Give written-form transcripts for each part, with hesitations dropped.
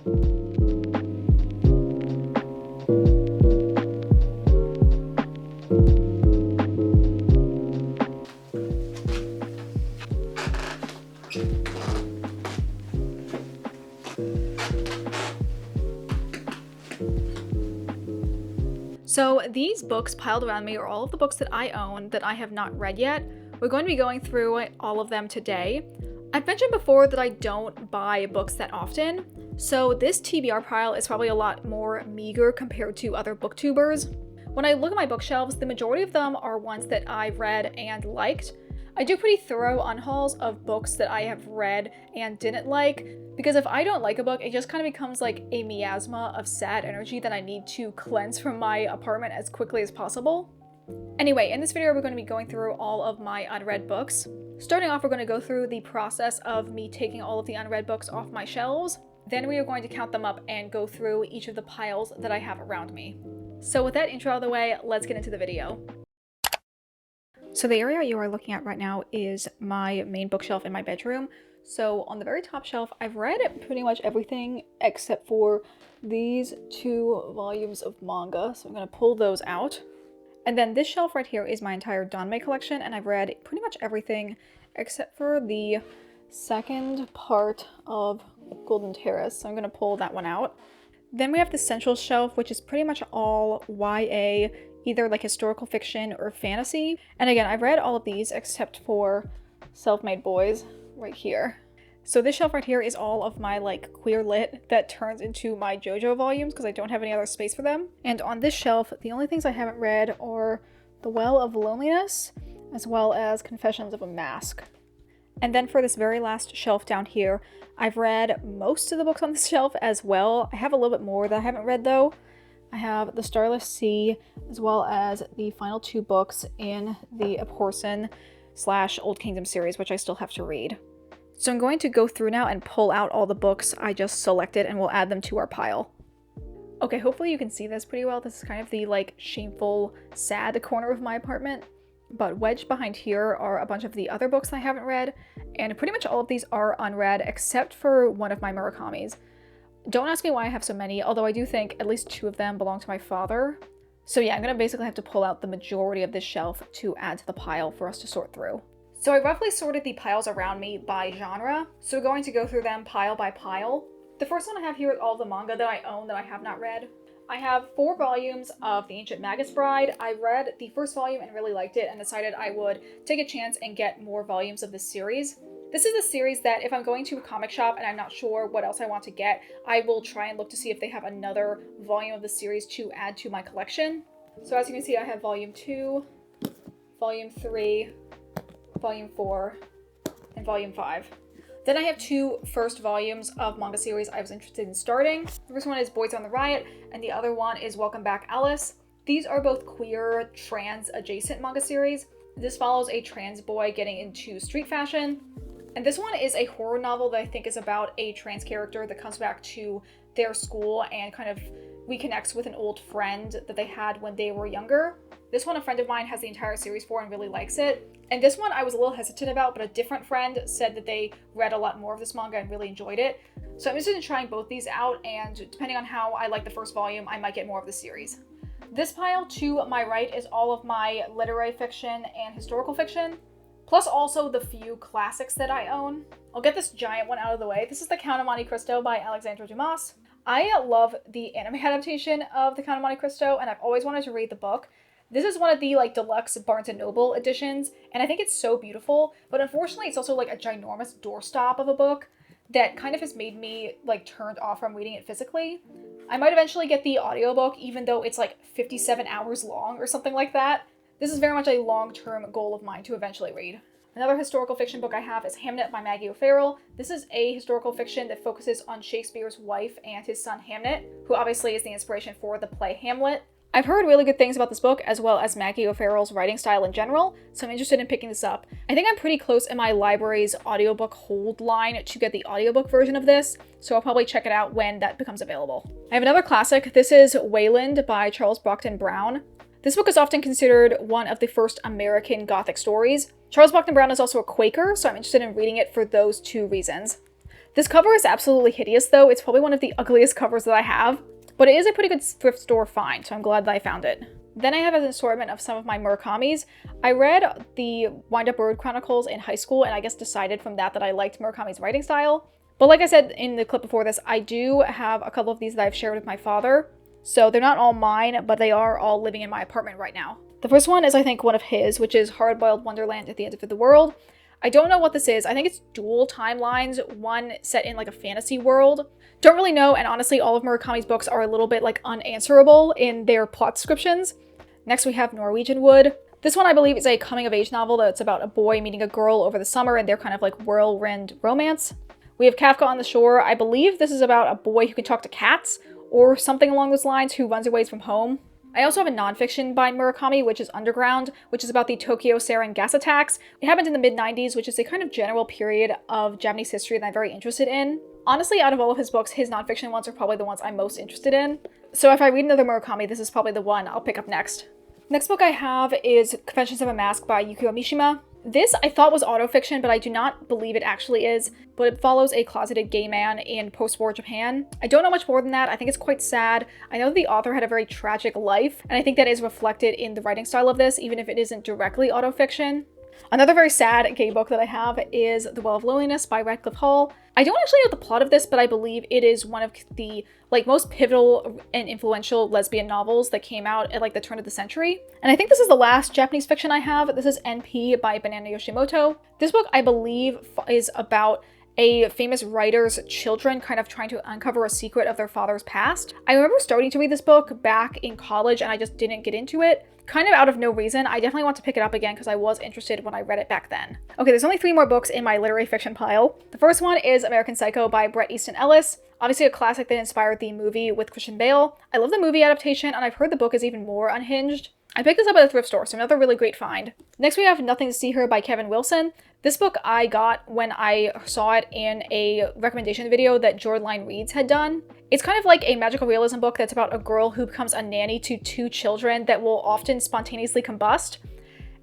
So these books piled around me are all of the books that I own that I have not read yet. We're going to be going through all of them today. I've mentioned before that I don't buy books that often, so this TBR pile is probably a lot more meager compared to other booktubers. When I look at my bookshelves, the majority of them are ones that I've read and liked. I do pretty thorough unhauls of books that I have read and didn't like, because if I don't like a book, it just kind of becomes like a miasma of sad energy that I need to cleanse from my apartment as quickly as possible. Anyway, in this video we're going to be going through all of my unread books. Starting off, we're going to go through the process of me taking all of the unread books off my shelves. Then we are going to count them up and go through each of the piles that I have around me. So with that intro out of the way, let's get into the video. So the area you are looking at right now is my main bookshelf in my bedroom. So on the very top shelf, I've read pretty much everything except for these 2 volumes of manga. So I'm going to pull those out. And then this shelf right here is my entire Danmei collection, and I've read pretty much everything except for the second part of Golden Terrace. So I'm going to pull that one out. Then we have the central shelf, which is pretty much all YA, either like historical fiction or fantasy. And again, I've read all of these except for Self-Made Boys right here. So this shelf right here is all of my like queer lit that turns into my JoJo volumes because I don't have any other space for them. And on this shelf, the only things I haven't read are The Well of Loneliness, as well as Confessions of a Mask. And then for this very last shelf down here, I've read most of the books on this shelf as well. I have a little bit more that I haven't read though. I have The Starless Sea, as well as the final 2 books in the Abhorsen / Old Kingdom series, which I still have to read. So I'm going to go through now and pull out all the books I just selected, and we'll add them to our pile. Okay, hopefully you can see this pretty well. This is kind of the like shameful, sad corner of my apartment. But wedged behind here are a bunch of the other books I haven't read, and pretty much all of these are unread except for one of my Murakamis. Don't ask me why I have so many, although I do think at least 2 of them belong to my father. So yeah, I'm gonna basically have to pull out the majority of this shelf to add to the pile for us to sort through. So I roughly sorted the piles around me by genre, so we're going to go through them pile by pile. The first one I have here is all the manga that I own that I have not read. I have 4 volumes of The Ancient Magus Bride. I read the first volume and really liked it and decided I would take a chance and get more volumes of this series. This is a series that if I'm going to a comic shop and I'm not sure what else I want to get, I will try and look to see if they have another volume of the series to add to my collection. So as you can see, I have volume 2, volume 3, volume 4, and volume 5. Then I have 2 first volumes of manga series I was interested in starting. The first one is Boys on the Riot, and the other one is Welcome Back, Ellis. These are both queer, trans-adjacent manga series. This follows a trans boy getting into street fashion. And this one is a horror novel that I think is about a trans character that comes back to their school and kind of reconnects with an old friend that they had when they were younger. This one a friend of mine has the entire series for and really likes it. And this one I was a little hesitant about, but a different friend said that they read a lot more of this manga and really enjoyed it. So I'm interested in trying both these out, and depending on how I like the first volume, I might get more of the series. This pile to my right is all of my literary fiction and historical fiction, plus also the few classics that I own. I'll get this giant one out of the way. This is The Count of Monte Cristo by Alexandre Dumas. I love the anime adaptation of The Count of Monte Cristo, and I've always wanted to read the book. This is one of the like deluxe Barnes & Noble editions, and I think it's so beautiful, but unfortunately it's also like a ginormous doorstop of a book that kind of has made me like turned off from reading it physically. I might eventually get the audiobook, even though it's like 57 hours long or something like that. This is very much a long-term goal of mine to eventually read. Another historical fiction book I have is Hamet by Maggie or Farrell. This is a historical fiction that focuses on Shakespeare's wife and his son Hamlet, who obviously is the inspiration for the play Hamlet. I've heard really good things about this book, as well as Maggie O'Farrell's writing style in general, so I'm interested in picking this up. I think I'm pretty close in my library's audiobook hold line to get the audiobook version of this, so I'll probably check it out when that becomes available. I have another classic. This is Wayland by Charles Brockden Brown. This book is often considered one of the first American Gothic stories. Charles Brockden Brown is also a Quaker, so I'm interested in reading it for those 2 reasons. This cover is absolutely hideous though. It's probably one of the ugliest covers that I have, but it is a pretty good thrift store find, so I'm glad that I found it. Then I have an assortment of some of my Murakamis. I read the Wind Up Bird Chronicles in high school, and I guess decided from that I liked Murakami's writing style. But like I said in the clip before this, I do have a couple of these that I've shared with my father. So they're not all mine, but they are all living in my apartment right now. The first one is, I think, one of his, which is Hard-Boiled Wonderland at the End of the World. I don't know what this is. I think it's dual timelines, one set in like a fantasy world. Don't really know, and honestly, all of Murakami's books are a little bit like unanswerable in their plot descriptions. Next we have Norwegian Wood. This one I believe is a coming-of-age novel that's about a boy meeting a girl over the summer and their kind of like whirlwind romance. We have Kafka on the Shore. I believe this is about a boy who can talk to cats, or something along those lines, who runs away from home. I also have a nonfiction by Murakami, which is Underground, which is about the Tokyo sarin gas attacks. It happened in the mid-90s, which is a kind of general period of Japanese history that I'm very interested in. Honestly, out of all of his books, his nonfiction ones are probably the ones I'm most interested in. So if I read another Murakami, this is probably the one I'll pick up next. Next book I have is Confessions of a Mask by Yukio Mishima. This I thought was autofiction, but I do not believe it actually is, but it follows a closeted gay man in post-war Japan. I don't know much more than that. I think it's quite sad. I know the author had a very tragic life, and I think that is reflected in the writing style of this, even if it isn't directly autofiction. Another very sad gay book that I have is The Well of Loneliness by Radcliffe Hall. I don't actually know the plot of this, but I believe it is one of the most pivotal and influential lesbian novels that came out at the turn of the century. And I think this is the last Japanese fiction I have. This is NP by Banana Yoshimoto. This book, I believe, is about a famous writer's children kind of trying to uncover a secret of their father's past. I remember starting to read this book back in college and I just didn't get into it. Kind of out of no reason. I definitely want to pick it up again because I was interested when I read it back then. Okay, there's only 3 more books in my literary fiction pile. The first one is American Psycho by Bret Easton Ellis. Obviously a classic that inspired the movie with Christian Bale. I love the movie adaptation, and I've heard the book is even more unhinged. I picked this up at a thrift store, so another really great find. Next we have Nothing to See Here by Kevin Wilson. This book I got when I saw it in a recommendation video that Jordan Reads had done. It's kind of like a magical realism book that's about a girl who becomes a nanny to 2 children that will often spontaneously combust.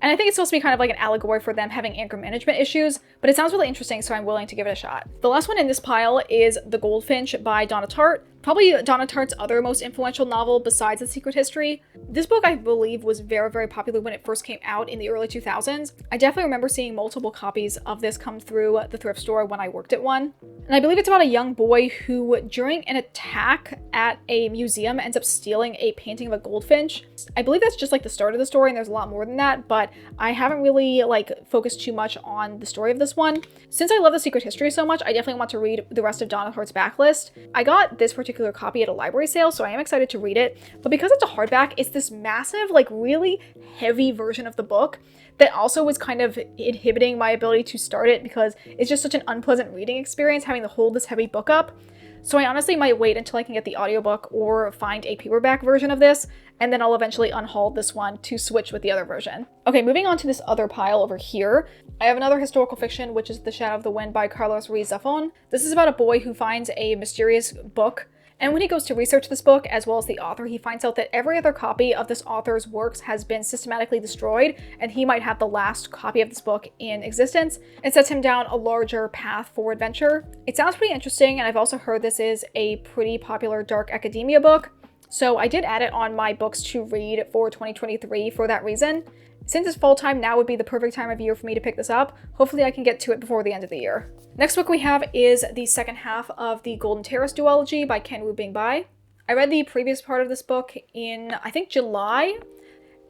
And I think it's supposed to be kind of like an allegory for them having anger management issues, but it sounds really interesting, so I'm willing to give it a shot. The last one in this pile is The Goldfinch by Donna Tartt. Probably Donna Tartt's other most influential novel besides The Secret History. This book, I believe, was very, very popular when it first came out in the early 2000s. I definitely remember seeing multiple copies of this come through the thrift store when I worked at one. And I believe it's about a young boy who, during an attack at a museum, ends up stealing a painting of a goldfinch. I believe that's just like the start of the story, and there's a lot more than that, but I haven't really focused too much on the story of this one. Since I love The Secret History so much, I definitely want to read the rest of Donna Tartt's backlist. I got this particular copy at a library sale, so I am excited to read it, but because it's a hardback, it's this massive, really heavy version of the book that also was kind of inhibiting my ability to start it because it's just such an unpleasant reading experience having to hold this heavy book up. So I honestly might wait until I can get the audiobook or find a paperback version of this, and then I'll eventually unhaul this one to switch with the other version. Okay, moving on to this other pile over here. I have another historical fiction, which is The Shadow of the Wind by Carlos Ruiz Zafón. This is about a boy who finds a mysterious book, and when he goes to research this book, as well as the author, he finds out that every other copy of this author's works has been systematically destroyed, and he might have the last copy of this book in existence. It sets him down a larger path for adventure. It sounds pretty interesting, and I've also heard this is a pretty popular dark academia book, so I did add it on my books to read for 2023 for that reason. Since it's fall time, now would be the perfect time of year for me to pick this up. Hopefully I can get to it before the end of the year. Next book we have is the second half of the Golden Terrace duology by Ken Wu Bing-bai. I read the previous part of this book in, I think, July,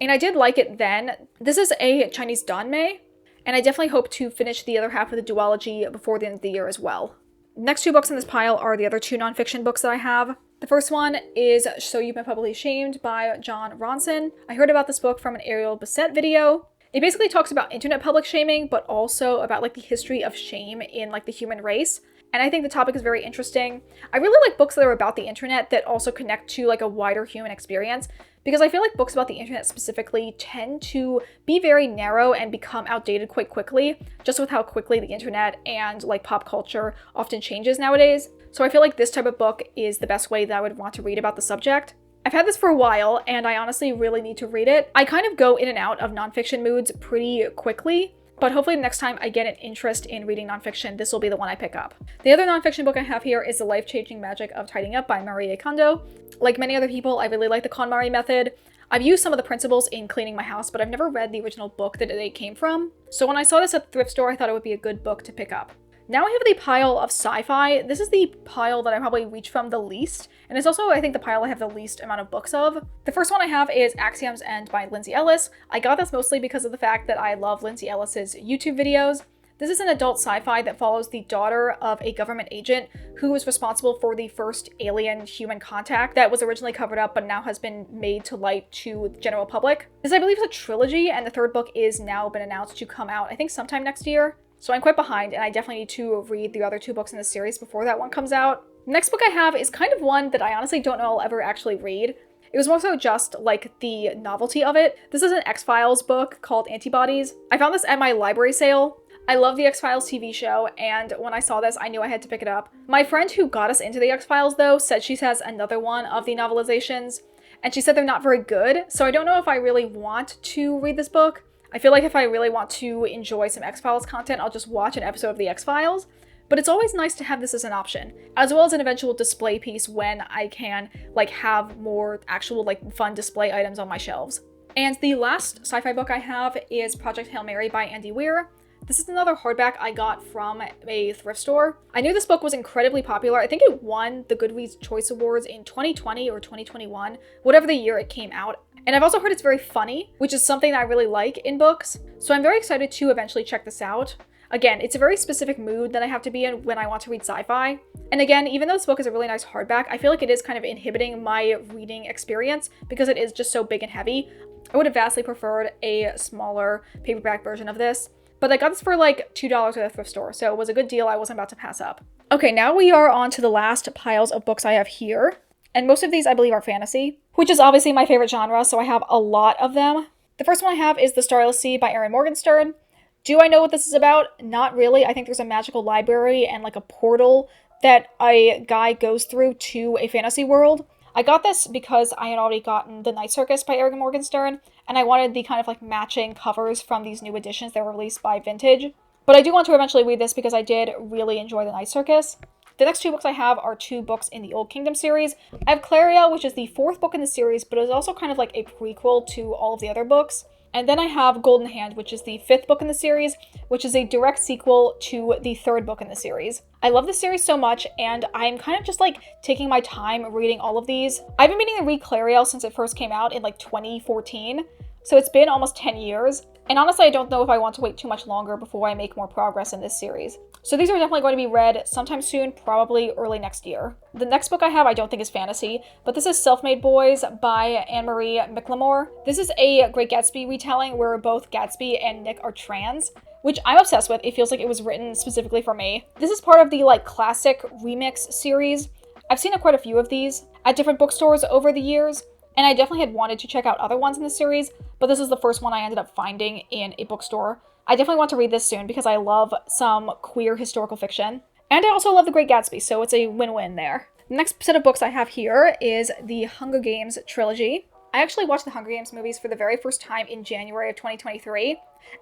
and I did like it then. This is a Chinese danmei, and I definitely hope to finish the other half of the duology before the end of the year as well. Next 2 books in this pile are the other 2 nonfiction books that I have. The first one is So You've Been Publicly Shamed by John Ronson. I heard about this book from an Ariel Bissett video. It basically talks about internet public shaming, but also about the history of shame in the human race. And I think the topic is very interesting. I really like books that are about the internet that also connect to a wider human experience, because I feel like books about the internet specifically tend to be very narrow and become outdated quite quickly, just with how quickly the internet and pop culture often changes nowadays. So I feel like this type of book is the best way that I would want to read about the subject. I've had this for a while, and I honestly really need to read it. I kind of go in and out of nonfiction moods pretty quickly, but hopefully next time I get an interest in reading nonfiction, this will be the one I pick up. The other nonfiction book I have here is The Life-Changing Magic of Tidying Up by Marie Kondo. Like many other people, I really like the KonMari method. I've used some of the principles in cleaning my house, but I've never read the original book that they came from. So when I saw this at the thrift store, I thought it would be a good book to pick up. Now I have the pile of sci-fi. This is the pile that I probably reach from the least, and it's also, I think, the pile I have the least amount of books of. The first one I have is Axiom'S by Lindsay Ellis. I got this mostly because of the fact that I love Lindsay Ellis's YouTube videos. This is an adult sci-fi that follows the daughter of a government agent who was responsible for the first alien-human contact that was originally covered up but now has been made to light to the general public. This, I believe, is a trilogy, and the third book is now been announced to come out, I think, sometime next year. So I'm quite behind, and I definitely need to read the other 2 books in the series before that one comes out. The next book I have is kind of one that I honestly don't know I'll ever actually read. It was more so just like the novelty of it. This is an X-Files book called Antibodies. I found this at my library sale. I love the X-Files TV show, and when I saw this, I knew I had to pick it up. My friend who got us into the X-Files, though, said she has another one of the novelizations, and she said they're not very good, so I don't know if I really want to read this book. I feel like if I really want to enjoy some X-Files content, I'll just watch an episode of the X-Files, but it's always nice to have this as an option, as well as an eventual display piece when I can, like, have more actual, like, fun display items on my shelves. And the last sci-fi book I have is Project Hail Mary by Andy Weir. This is another hardback I got from a thrift store. I knew this book was incredibly popular. I think it won the Goodreads Choice Awards in 2020 or 2021, whatever the year it came out. And I've also heard it's very funny, which is something that I really like in books. So I'm very excited to eventually check this out. Again, it's a very specific mood that I have to be in when I want to read sci-fi. And again, even though this book is a really nice hardback, I feel like it is kind of inhibiting my reading experience because it is just so big and heavy. I would have vastly preferred a smaller paperback version of this. But I got this for like $2 at a thrift store, so it was a good deal I wasn't about to pass up. Okay, now we are on to the last piles of books I have here. And most of these, I believe, are fantasy, which is obviously my favorite genre, so I have a lot of them. The first one I have is The Starless Sea by Erin Morgenstern. Do I know what this is about? Not really. I think there's a magical library and like a portal that a guy goes through to a fantasy world. I got this because I had already gotten The Night Circus by Erin Morgenstern, and I wanted the kind of like matching covers from these new editions that were released by Vintage. But I do want to eventually read this because I did really enjoy The Night Circus. The next 2 books I have are 2 books in the Old Kingdom series. I have Clariel, which is the 4th book in the series, but it is also kind of like a prequel to all of the other books. And then I have Golden Hand, which is the 5th book in the series, which is a direct sequel to the 3rd book in the series. I love this series so much, and I'm kind of just like taking my time reading all of these. I've been meaning to read Clariel since it first came out in like 2014, so it's been almost 10 years. And honestly, I don't know if I want to wait too much longer before I make more progress in this series. So these are definitely going to be read sometime soon, probably early next year. The next book I have I don't think is fantasy, but this is Self-Made Boys by Anne-Marie McLemore. This is a Great Gatsby retelling where both Gatsby and Nick are trans, which I'm obsessed with. It feels like it was written specifically for me. This is part of the like classic remix series. I've seen quite a few of these at different bookstores over the years, and I definitely had wanted to check out other ones in the series, but this is the first one I ended up finding in a bookstore. I definitely want to read this soon because I love some queer historical fiction. And I also love The Great Gatsby, so it's a win-win there. The next set of books I have here is the Hunger Games trilogy. I actually watched the Hunger Games movies for the very first time in January of 2023.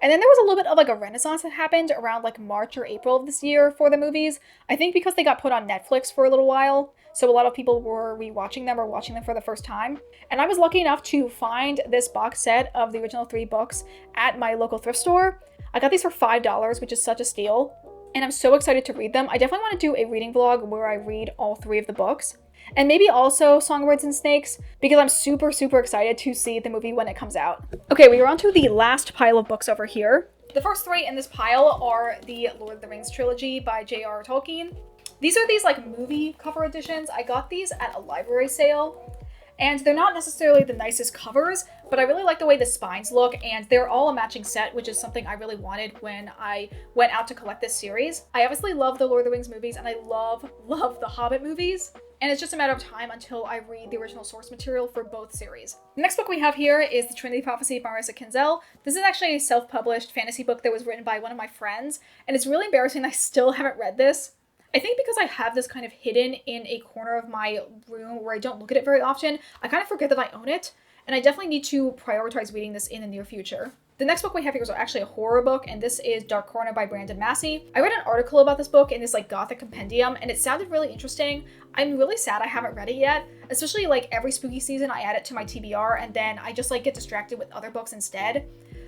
And then there was a little bit of like a renaissance that happened around like March or April of this year for the movies. I think because they got put on Netflix for a little while. So a lot of people were rewatching them or watching them for the first time. And I was lucky enough to find this box set of the original 3 books at my local thrift store. I got these for $5, which is such a steal. And I'm so excited to read them. I definitely want to do a reading vlog where I read all 3 of the books. And maybe also Songbirds and Snakes, because I'm super, super excited to see the movie when it comes out. Okay, we are on to the last pile of books over here. The first 3 in this pile are the Lord of the Rings trilogy by J.R.R. Tolkien. These are these like movie cover editions. I got these at a library sale, and they're not necessarily the nicest covers, but I really like the way the spines look, and they're all a matching set, which is something I really wanted when I went out to collect this series. I obviously love the Lord of the Rings movies, and I love the Hobbit movies. And it's just a matter of time until I read the original source material for both series. The next book we have here is The Trinity Prophecy by Marissa Kinzel. This is actually a self-published fantasy book that was written by one of my friends, and it's really embarrassing I still haven't read this. I think because I have this kind of hidden in a corner of my room where I don't look at it very often, I kind of forget that I own it, and I definitely need to prioritize reading this in the near future. The next book we have here is actually a horror book, and this is Dark Corner by Brandon Massie. I read an article about this book in this like gothic compendium, and it sounded really interesting. I'm really sad I haven't read it yet, especially like every spooky season I add it to my TBR, and then I just like get distracted with other books instead.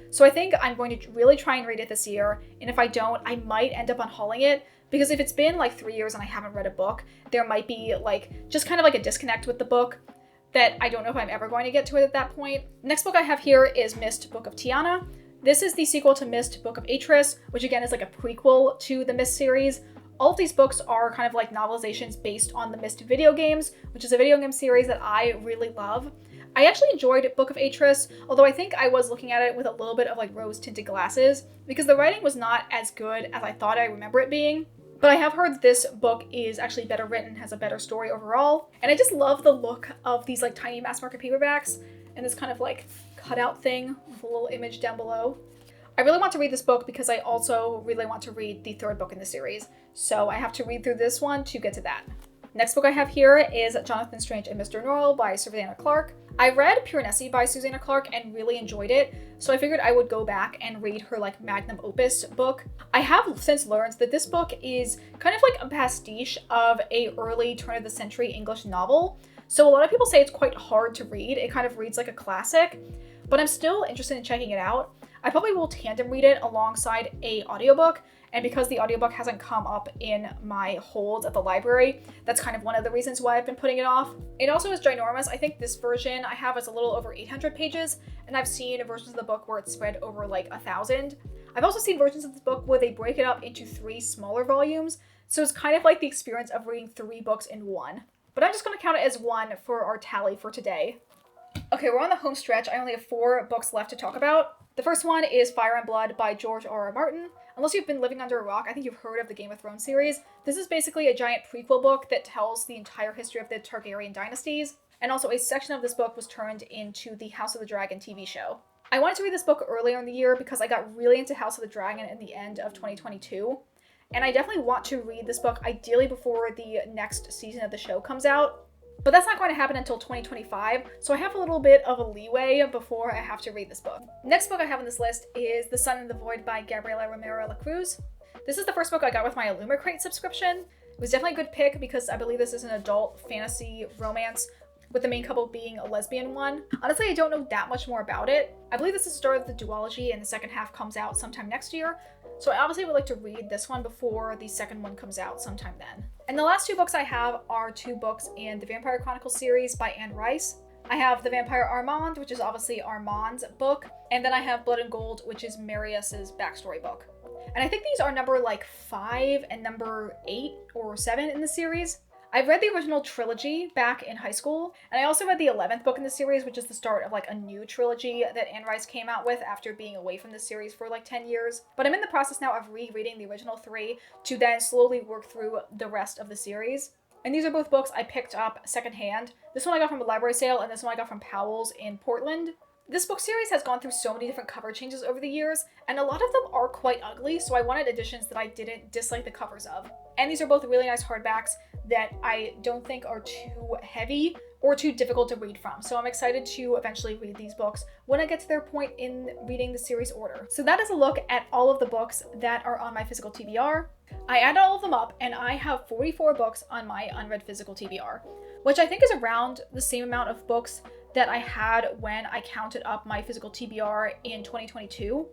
So I think I'm going to really try and read it this year, and if I don't, I might end up unhauling it, because if it's been like 3 years and I haven't read a book, there might be like just kind of like a disconnect with the book that I don't know if I'm ever going to get to it at that point. Next book I have here is Mist, Book of Tiana. This is the sequel to Mist, Book of Atris, which again is like a prequel to the Mist series. All of these books are kind of like novelizations based on the Mist video games, which is a video game series that I really love. I actually enjoyed Book of Atris, although I think I was looking at it with a little bit of like rose-tinted glasses, because the writing was not as good as I thought I remember it being. But I have heard this book is actually better written, has a better story overall. And I just love the look of these like tiny mass market paperbacks and this kind of like cutout thing with a little image down below. I really want to read this book because I also really want to read the third book in the series. So I have to read through this one to get to that. Next book I have here is Jonathan Strange and Mr. Norrell by Susanna Clarke. I read Pure Nessie by Susanna Clarke and really enjoyed it, so I figured I would go back and read her like magnum opus book. I have since learned that this book is kind of like a pastiche of a early turn of the century English novel. So a lot of people say it's quite hard to read. It kind of reads like a classic, but I'm still interested in checking it out. I probably will tandem read it alongside a audiobook, and because the audiobook hasn't come up in my holds at the library, that's kind of one of the reasons why I've been putting it off. It also is ginormous. I think this version I have is a little over 800 pages, and I've seen versions of the book where it's spread over like 1,000. I've also seen versions of this book where they break it up into 3 smaller volumes, so it's kind of like the experience of reading 3 books in one. But I'm just going to count it as 1 for our tally for today. Okay, we're on the home stretch. I only have 4 books left to talk about. The first one is Fire and Blood by George R.R. Martin. Unless you've been living under a rock, I think you've heard of the Game of Thrones series. This is basically a giant prequel book that tells the entire history of the Targaryen dynasties, and also a section of this book was turned into the House of the Dragon TV show. I wanted to read this book earlier in the year because I got really into House of the Dragon in the end of 2022, and I definitely want to read this book ideally before the next season of the show comes out. But that's not going to happen until 2025, so I have a little bit of a leeway before I have to read this book. Next book I have on this list is The Sun and the Void by Gabriela Romero Lacruz. This is the first book I got with my Illumicrate subscription. It was definitely a good pick because I believe this is an adult fantasy romance with the main couple being a lesbian one. Honestly, I don't know that much more about it. I believe this is the start of the duology and the second half comes out sometime next year, so I obviously would like to read this one before the second one comes out sometime then. And the last 2 books I have are 2 books in the Vampire Chronicles series by Anne Rice. I have The Vampire Armand, which is obviously Armand's book, and then I have Blood and Gold, which is Marius's backstory book. And I think these are number like 5 and number 8 or 7 in the series. I've read the original trilogy back in high school, and I also read the 11th book in the series, which is the start of like a new trilogy that Anne Rice came out with after being away from the series for like 10 years. But I'm in the process now of rereading the original 3 to then slowly work through the rest of the series. And these are both books I picked up secondhand. This one I got from a library sale, and this one I got from Powell's in Portland. This book series has gone through so many different cover changes over the years, and a lot of them are quite ugly, so I wanted editions that I didn't dislike the covers of. And these are both really nice hardbacks that I don't think are too heavy or too difficult to read from. So I'm excited to eventually read these books when I get to their point in reading the series order. So that is a look at all of the books that are on my physical TBR. I added all of them up and I have 44 books on my unread physical TBR, which I think is around the same amount of books that I had when I counted up my physical TBR in 2022.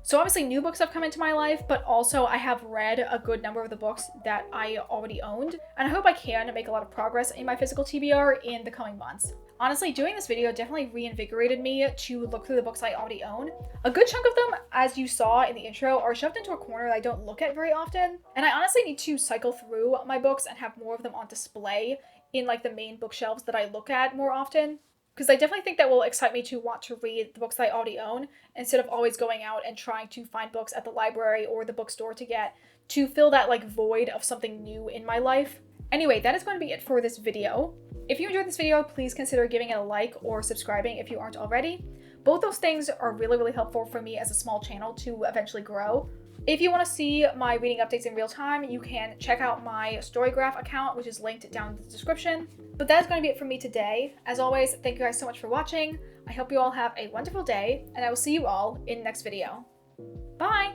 So obviously new books have come into my life, but also I have read a good number of the books that I already owned, and I hope I can make a lot of progress in my physical TBR in the coming months. Honestly, doing this video definitely reinvigorated me to look through the books I already own. A good chunk of them, as you saw in the intro, are shoved into a corner that I don't look at very often, and I honestly need to cycle through my books and have more of them on display in like the main bookshelves that I look at more often. Because I definitely think that will excite me to want to read the books that I already own instead of always going out and trying to find books at the library or the bookstore to fill that like void of something new in my life. Anyway, that is going to be it for this video. If you enjoyed this video, please consider giving it a like or subscribing if you aren't already. Both those things are really, really helpful for me as a small channel to eventually grow. If you want to see my reading updates in real time, you can check out my Storygraph account, which is linked down in the description. But that's going to be it for me today. As always, thank you guys so much for watching. I hope you all have a wonderful day, and I will see you all in the next video. Bye!